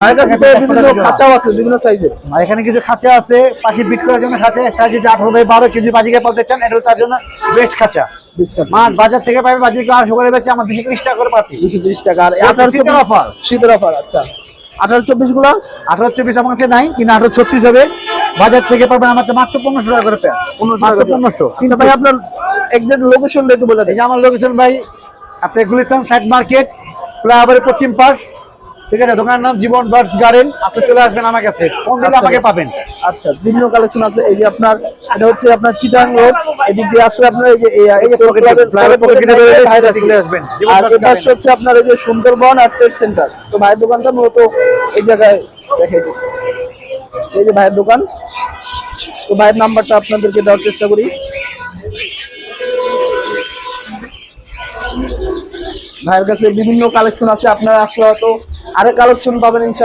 আমার কাছে বিভিন্ন খাঁচাও আছে, বিভিন্ন সাইজের। আর এখানে কিছু খাঁচা আছে পাখি বিট করার জন্য। খাঁচা সাইজ 18 বাই 12 কেজি বাজিকে পালতে চান, এটা তার জন্য বেস্ট খাঁচা। মাছ বাজার থেকে পাবে, বাজিকে 800 করে বেচে, আমার 230 টাকা করে পাচ্ছি। 230 টাকা। আর শীতের অফার, শীতের অফার। আচ্ছা 18-24 গুলো 18-24 আমার কাছে নাই, কিন্তু 18-36 হবে। বাজার থেকে পাবেন আমার মাত্র 1500 টাকা করে পেয়ার। 1500। আচ্ছা ভাই, আপনার এক্সাক্ট লোকেশনটা একটু বলে দেন। এই যে আমার লোকেশন ভাই, আপনি গুলিস্তান সাইড মার্কেট, ফ্লাইওভারের পশ্চিম পাশ, ঠিক আছে। দোকানের নাম জীবন বার্ডস গার্ডেন। আপনি চলে আসবেন আমার কাছে, ফোন দিলে আমাকে পাবেন। আচ্ছা, বিভিন্ন কালেকশন আছে। এই যে আপনার এটা হচ্ছে আপনার চিটাং রোড, এদিক দিয়ে আসলে আপনার এই যে চলে আসবেন। আর এটা হচ্ছে আপনার এই যে সুন্দরবন আর ট্রেড সেন্টার। তো ভাইয়ের দোকানটা মূলত এই জায়গায় দেখাই দিচ্ছি। এই যে ভাইয়ের দোকান, তো ভাইয়ের নাম্বারটা আপনাদেরকে দেওয়ার চেষ্টা করি। ভাইয়ের কাছে বিভিন্ন কালেকশন আছে, আপনারা আসলে হয়তো আরেক কালেকশন পাবেন ইনশাআল্লাহ।